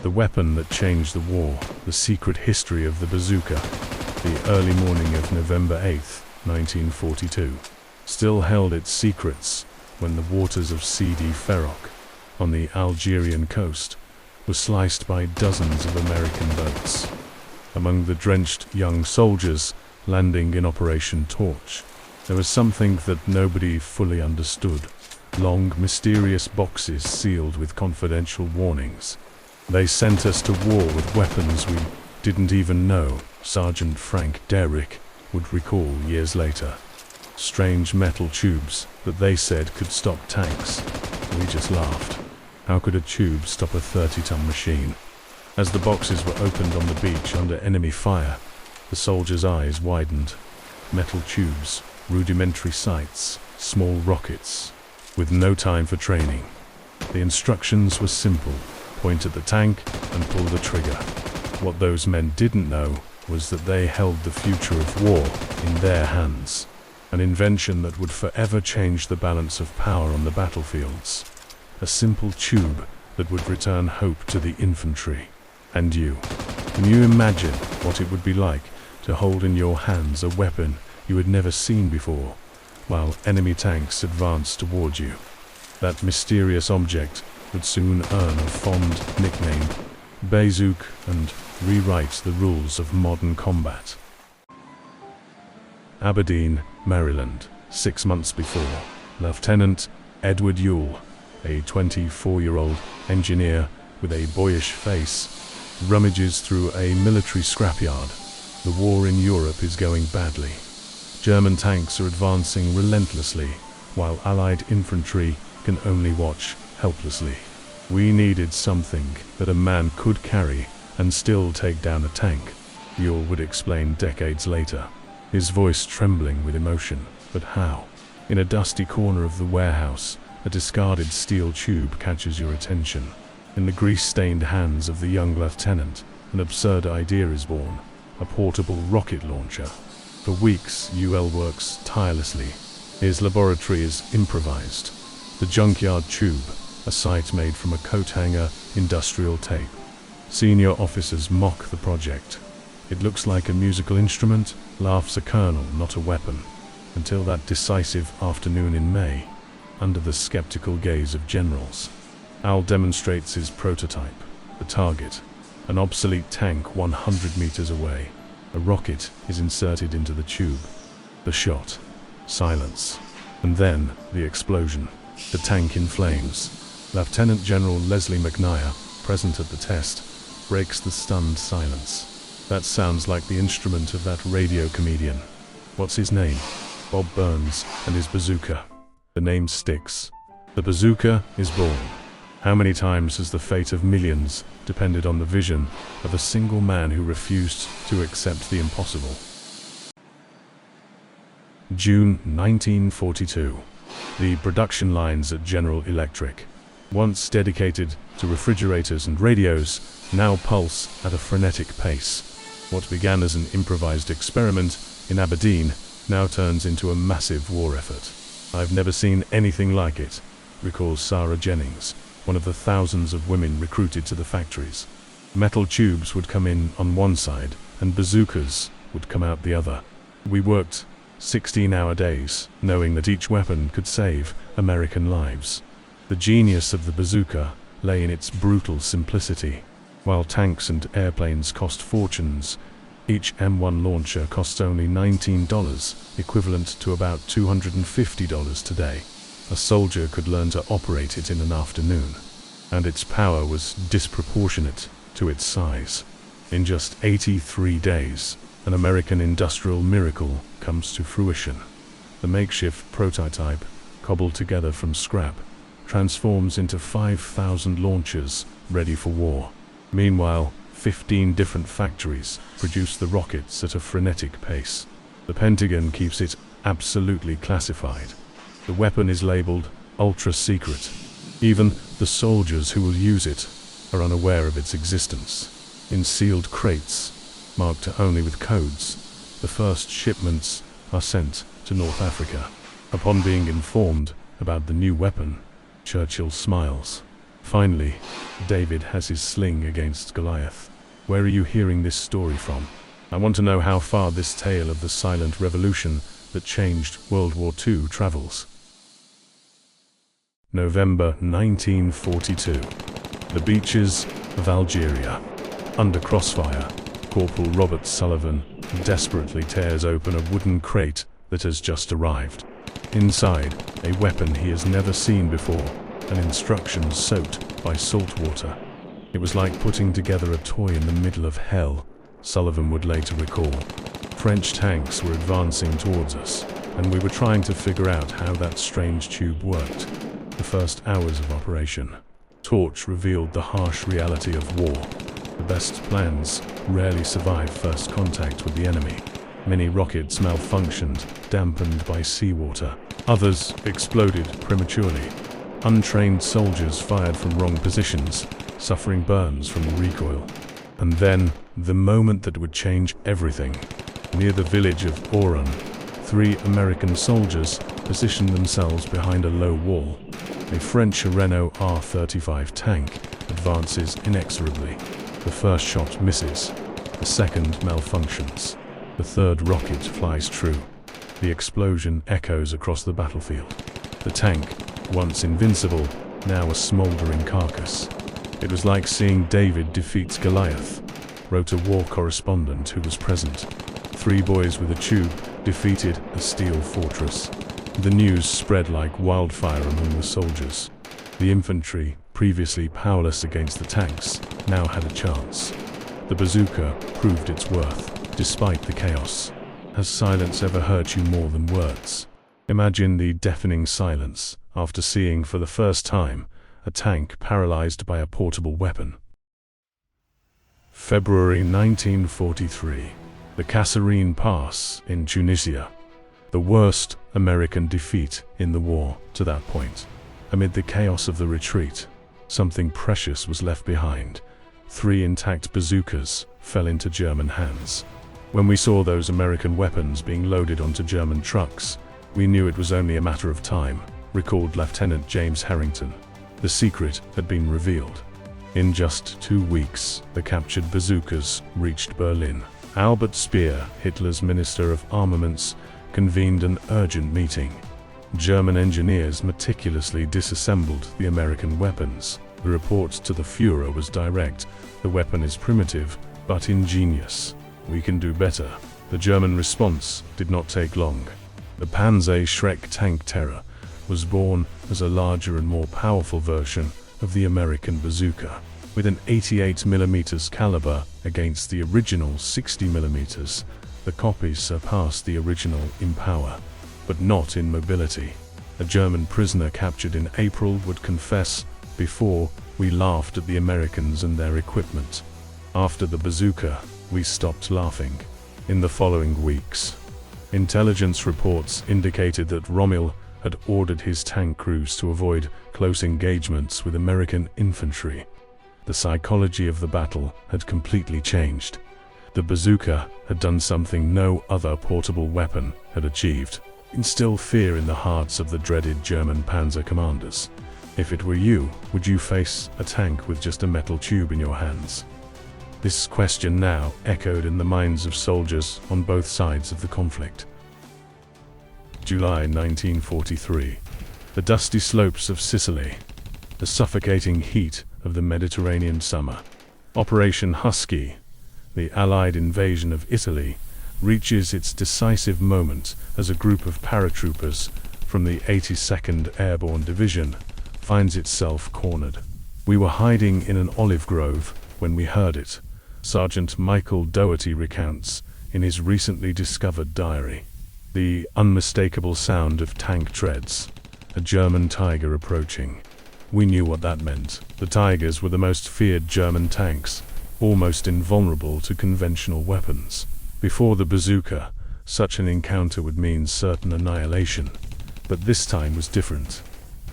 The weapon that changed the war, the secret history of the bazooka, the early morning of November 8th, 1942, still held its secrets when the waters of Sidi Ferroc, on the Algerian coast, were sliced by dozens of American boats. Among the drenched young soldiers landing in Operation Torch, there was something that nobody fully understood. Long, mysterious boxes sealed with confidential warnings. They sent us to war with weapons we didn't even know, Sergeant Frank Derrick would recall years later. Strange metal tubes that they said could stop tanks. We just laughed. How could a tube stop a 30-ton machine? As the boxes were opened on the beach under enemy fire, the soldiers' eyes widened. Metal tubes, rudimentary sights, small rockets, with no time for training. The instructions were simple: point at the tank and pull the trigger. What those men didn't know was that they held the future of war in their hands, an invention that would forever change the balance of power on the battlefields. A simple tube that would return hope to the infantry. And you. Can you imagine what it would be like to hold in your hands a weapon you had never seen before, while enemy tanks advanced toward you? That mysterious object would soon earn a fond nickname, Bazooka, and rewrite the rules of modern combat. Aberdeen, Maryland, 6 months before, Lieutenant Edward Ewell, a 24-year-old engineer with a boyish face, rummages through a military scrapyard. The war in Europe is going badly. German tanks are advancing relentlessly, while Allied infantry can only watch helplessly. We needed something that a man could carry and still take down a tank, Ewell would explain decades later, his voice trembling with emotion. But how? In a dusty corner of the warehouse, a discarded steel tube catches your attention. In the grease-stained hands of the young lieutenant, an absurd idea is born: a portable rocket launcher. For weeks, Ewell works tirelessly. His laboratory is improvised. The junkyard tube, a sight made from a coat hanger industrial tape. Senior officers mock the project. It looks like a musical instrument, laughs a colonel, not a weapon. Until that decisive afternoon in May, under the skeptical gaze of generals. Al demonstrates his prototype, the target, an obsolete tank 100 meters away. A rocket is inserted into the tube. The shot. Silence. And then, the explosion. The tank in flames. Lieutenant General Leslie McNair, present at the test, breaks the stunned silence. That sounds like the instrument of that radio comedian. What's his name? Bob Burns and his bazooka. The name sticks. The bazooka is born. How many times has the fate of millions depended on the vision of a single man who refused to accept the impossible? June 1942. The production lines at General Electric, once dedicated to refrigerators and radios, now pulse at a frenetic pace. What began as an improvised experiment in Aberdeen now turns into a massive war effort. "I've never seen anything like it," recalls Sarah Jennings, one of the thousands of women recruited to the factories. Metal tubes would come in on one side, and bazookas would come out the other. We worked 16-hour days, knowing that each weapon could save American lives. The genius of the bazooka lay in its brutal simplicity. While tanks and airplanes cost fortunes, each M1 launcher costs only $19, equivalent to about $250 today. A soldier could learn to operate it in an afternoon, and its power was disproportionate to its size. In just 83 days, an American industrial miracle comes to fruition. The makeshift prototype, cobbled together from scrap, transforms into 5,000 launchers ready for war. Meanwhile, 15 different factories produce the rockets at a frenetic pace. The Pentagon keeps it absolutely classified. The weapon is labeled ultra-secret. Even the soldiers who will use it are unaware of its existence. In sealed crates, marked only with codes, the first shipments are sent to North Africa. Upon being informed about the new weapon, Churchill smiles. Finally, David has his sling against Goliath. Where are you hearing this story from? I want to know how far this tale of the silent revolution that changed World War II travels. November 1942. The beaches of Algeria. Under crossfire, Corporal Robert Sullivan desperately tears open a wooden crate that has just arrived. Inside, a weapon he has never seen before, and instructions soaked by salt water. It was like putting together a toy in the middle of hell, Sullivan would later recall. French tanks were advancing towards us, and we were trying to figure out how that strange tube worked. The first hours of operation. Torch revealed the harsh reality of war. The best plans rarely survive first contact with the enemy. Many rockets malfunctioned, dampened by seawater. Others exploded prematurely. Untrained soldiers fired from wrong positions, suffering burns from the recoil. And then, the moment that would change everything. Near the village of Oran, 3 American soldiers positioned themselves behind a low wall. A French Renault R-35 tank advances inexorably. The first shot misses. The second malfunctions. The third rocket flies true. The explosion echoes across the battlefield. The tank, once invincible, now a smoldering carcass. It was like seeing David defeats Goliath, wrote a war correspondent who was present. 3 boys with a tube defeated a steel fortress. The news spread like wildfire among the soldiers. The infantry, previously powerless against the tanks, now had a chance. The bazooka proved its worth, despite the chaos. Has silence ever hurt you more than words? Imagine the deafening silence after seeing for the first time a tank paralyzed by a portable weapon. February 1943. The Kasserine Pass in Tunisia. The worst American defeat in the war to that point. Amid the chaos of the retreat, something precious was left behind. 3 intact bazookas fell into German hands. When we saw those American weapons being loaded onto German trucks, we knew it was only a matter of time, recalled Lieutenant James Harrington. The secret had been revealed. In just 2 weeks, the captured bazookas reached Berlin. Albert Speer, Hitler's Minister of Armaments, convened an urgent meeting. German engineers meticulously disassembled the American weapons. The report to the Führer was direct. The weapon is primitive, but ingenious. We can do better. The German response did not take long. The Panzer Schreck tank Terror was born as a larger and more powerful version of the American bazooka. With an 88mm caliber against the original 60mm, the copies surpassed the original in power, but not in mobility. A German prisoner captured in April would confess, "Before, we laughed at the Americans and their equipment. After the bazooka, we stopped laughing." In the following weeks, intelligence reports indicated that Rommel had ordered his tank crews to avoid close engagements with American infantry. The psychology of the battle had completely changed. The bazooka had done something no other portable weapon had achieved: instill fear in the hearts of the dreaded German panzer commanders. If it were you, would you face a tank with just a metal tube in your hands? This question now echoed in the minds of soldiers on both sides of the conflict. July 1943. The dusty slopes of Sicily. The suffocating heat of the Mediterranean summer. Operation Husky, the Allied invasion of Italy, reaches its decisive moment as a group of paratroopers from the 82nd Airborne Division finds itself cornered. We were hiding in an olive grove when we heard it, Sergeant Michael Doherty recounts in his recently discovered diary. The unmistakable sound of tank treads, a German Tiger approaching. We knew what that meant. The Tigers were the most feared German tanks, almost invulnerable to conventional weapons. Before the bazooka, such an encounter would mean certain annihilation. But this time was different.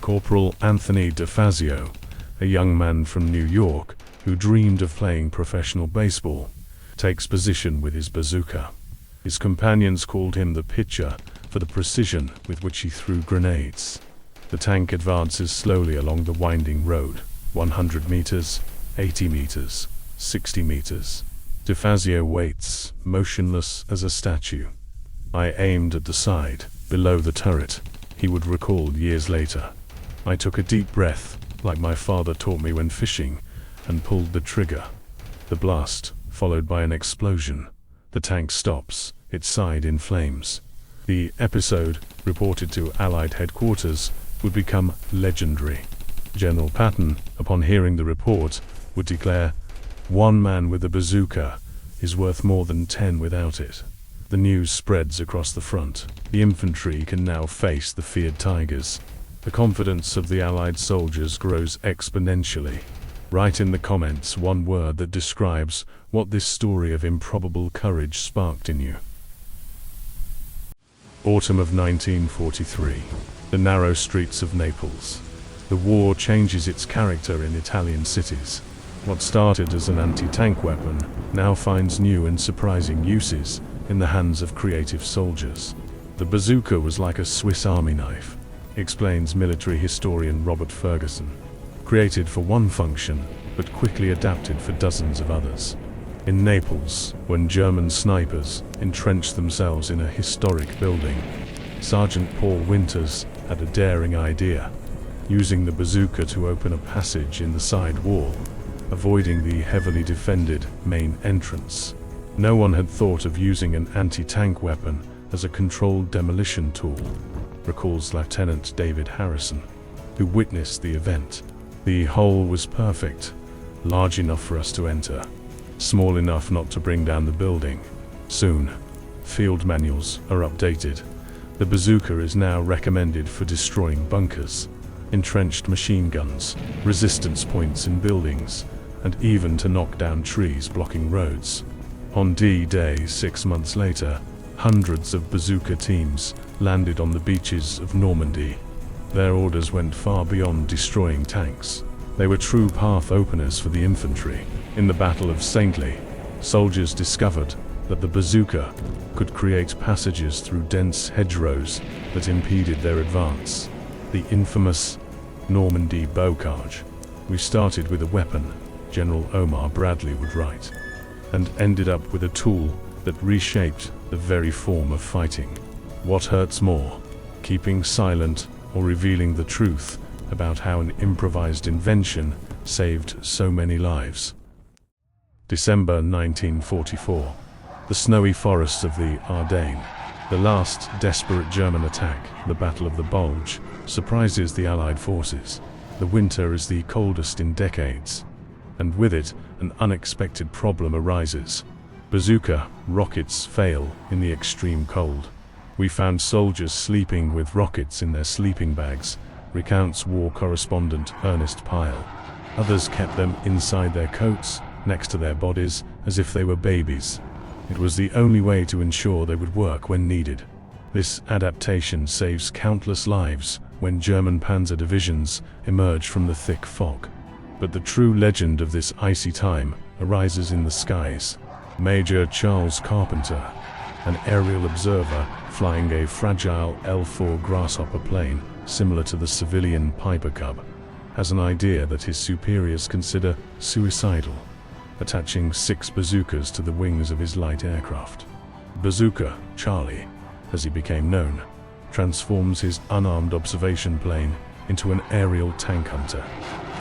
Corporal Anthony DeFazio, a young man from New York who dreamed of playing professional baseball, takes position with his bazooka. His companions called him the pitcher for the precision with which he threw grenades. The tank advances slowly along the winding road. 100 meters, 80 meters, 60 meters. DeFazio waits, motionless as a statue. I aimed at the side, below the turret, he would recall years later. I took a deep breath, like my father taught me when fishing, and pulled the trigger. The blast, followed by an explosion. The tank stops, its side in flames. The episode, reported to Allied headquarters, would become legendary. General Patton, upon hearing the report, would declare, "One man with a bazooka is worth more than 10 without it." The news spreads across the front. The infantry can now face the feared tigers. The confidence of the Allied soldiers grows exponentially. Write in the comments one word that describes what this story of improbable courage sparked in you. Autumn of 1943. The narrow streets of Naples. The war changes its character in Italian cities. What started as an anti-tank weapon now finds new and surprising uses in the hands of creative soldiers. The bazooka was like a Swiss army knife, explains military historian Robert Ferguson. Created for one function, but quickly adapted for dozens of others. In Naples, when German snipers entrenched themselves in a historic building, Sergeant Paul Winters had a daring idea, using the bazooka to open a passage in the side wall, avoiding the heavily defended main entrance. No one had thought of using an anti-tank weapon as a controlled demolition tool, recalls Lieutenant David Harrison, who witnessed the event. The hole was perfect, large enough for us to enter, small enough not to bring down the building. Soon, field manuals are updated. The bazooka is now recommended for destroying bunkers, entrenched machine guns, resistance points in buildings, and even to knock down trees blocking roads. On D-Day 6 months later, hundreds of bazooka teams landed on the beaches of Normandy. Their orders went far beyond destroying tanks. They were true path openers for the infantry. In the Battle of Sicily, soldiers discovered that the bazooka could create passages through dense hedgerows that impeded their advance. The infamous Normandy bocage. "We started with a weapon," General Omar Bradley would write, "and ended up with a tool that reshaped the very form of fighting. What hurts more, keeping silent or revealing the truth about how an improvised invention saved so many lives?" December 1944. The snowy forests of the Ardennes. The last desperate German attack, the Battle of the Bulge, surprises the Allied forces. The winter is the coldest in decades, and with it, an unexpected problem arises. Bazooka rockets fail in the extreme cold. "We found soldiers sleeping with rockets in their sleeping bags," recounts war correspondent Ernest Pyle. "Others kept them inside their coats, next to their bodies, as if they were babies. It was the only way to ensure they would work when needed." This adaptation saves countless lives when German panzer divisions emerge from the thick fog. But the true legend of this icy time arises in the skies. Major Charles Carpenter, an aerial observer flying a fragile L-4 Grasshopper plane similar to the civilian Piper Cub, has an idea that his superiors consider suicidal, attaching 6 bazookas to the wings of his light aircraft. Bazooka Charlie, as he became known, transforms his unarmed observation plane into an aerial tank hunter.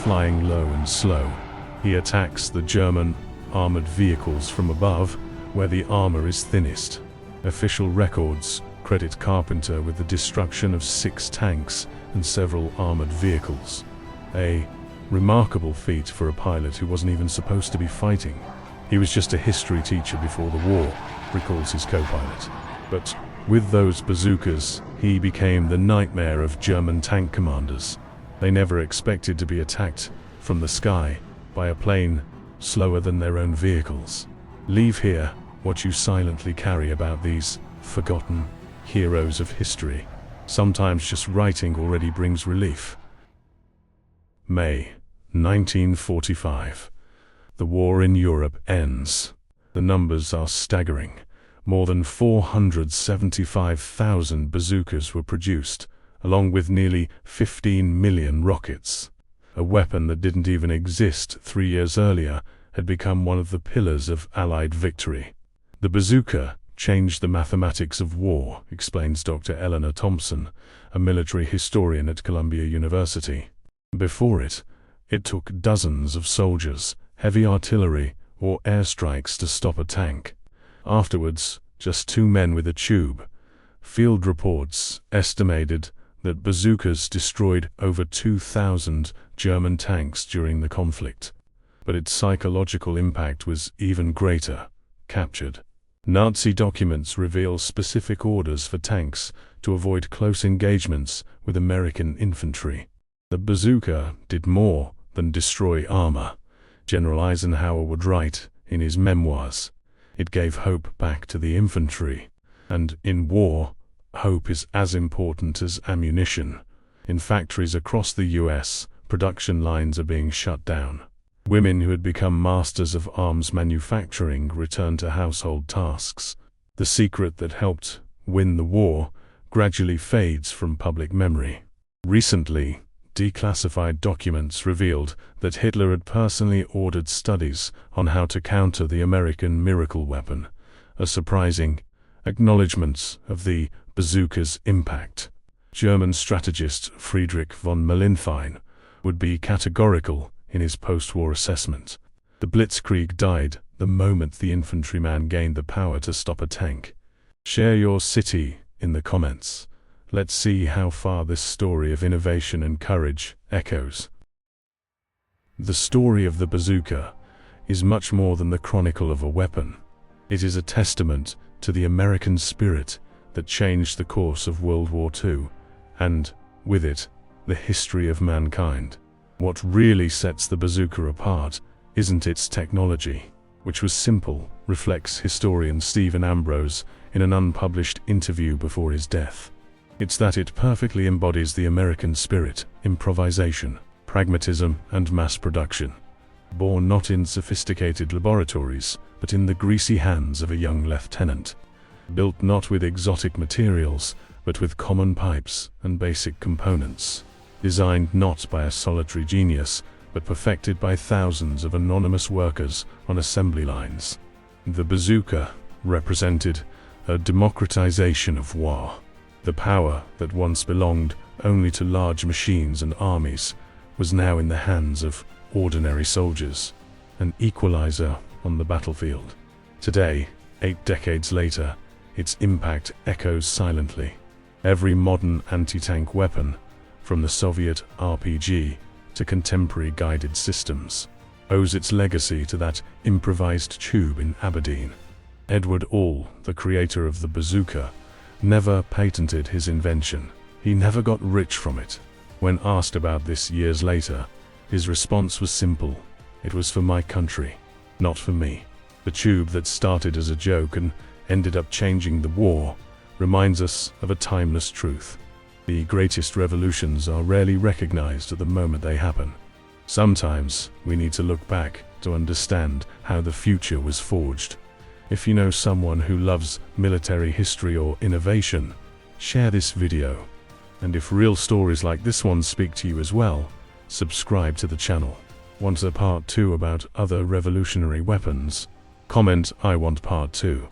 Flying low and slow, he attacks the German armored vehicles from above, where the armor is thinnest. Official records credit Carpenter with the destruction of 6 tanks and several armored vehicles. A remarkable feat for a pilot who wasn't even supposed to be fighting. He was just a history teacher before the war, recalls his co-pilot. But with those bazookas, he became the nightmare of German tank commanders. They never expected to be attacked from the sky by a plane slower than their own vehicles. Leave here what you silently carry about these forgotten heroes of history. Sometimes just writing already brings relief. May 1945. The war in Europe ends. The numbers are staggering. More than 475,000 bazookas were produced, along with nearly 15 million rockets. a weapon that didn't even exist 3 years earlier, had become one of the pillars of Allied victory. The bazooka changed the mathematics of war, explains Dr. Eleanor Thompson, a military historian at Columbia University. Before it took dozens of soldiers, heavy artillery, or airstrikes to stop a tank. Afterwards, just 2 men with a tube. Field reports estimated that bazookas destroyed over 2,000 German tanks during the conflict. But its psychological impact was even greater. Captured. Nazi documents reveal specific orders for tanks to avoid close engagements with American infantry. The bazooka did more than destroy armor. General Eisenhower would write in his memoirs, "It gave hope back to the infantry." And in war, hope is as important as ammunition. In factories across the US, production lines are being shut down. Women who had become masters of arms manufacturing returned to household tasks. The secret that helped win the war gradually fades from public memory. Recently, declassified documents revealed that Hitler had personally ordered studies on how to counter the American miracle weapon, a surprising acknowledgement of the bazooka's impact. German strategist Friedrich von Mellenthin would be categorical in his post-war assessment. The Blitzkrieg died the moment the infantryman gained the power to stop a tank. Share your city in the comments. Let's see how far this story of innovation and courage echoes. The story of the bazooka is much more than the chronicle of a weapon. It is a testament to the American spirit that changed the course of World War II, and, with it, the history of mankind. What really sets the bazooka apart isn't its technology, which was simple, reflects historian Stephen Ambrose in an unpublished interview before his death. It's that it perfectly embodies the American spirit, improvisation, pragmatism, and mass production. Born not in sophisticated laboratories, but in the greasy hands of a young lieutenant. Built not with exotic materials, but with common pipes and basic components. Designed not by a solitary genius, but perfected by thousands of anonymous workers on assembly lines. The bazooka represented a democratization of war. The power that once belonged only to large machines and armies was now in the hands of ordinary soldiers, an equalizer on the battlefield. Today, 8 decades later, its impact echoes silently. Every modern anti-tank weapon, from the Soviet RPG to contemporary guided systems, owes its legacy to that improvised tube in Aberdeen. Edward All, the creator of the bazooka, never patented his invention. He never got rich from it. When asked about this years later, his response was simple: "It was for my country, not for me." The tube that started as a joke and ended up changing the war reminds us of a timeless truth. The greatest revolutions are rarely recognized at the moment they happen. Sometimes we need to look back to understand how the future was forged. If you know someone who loves military history or innovation, share this video. And if real stories like this one speak to you as well, subscribe to the channel. Want a part 2 about other revolutionary weapons? Comment, "I want part 2."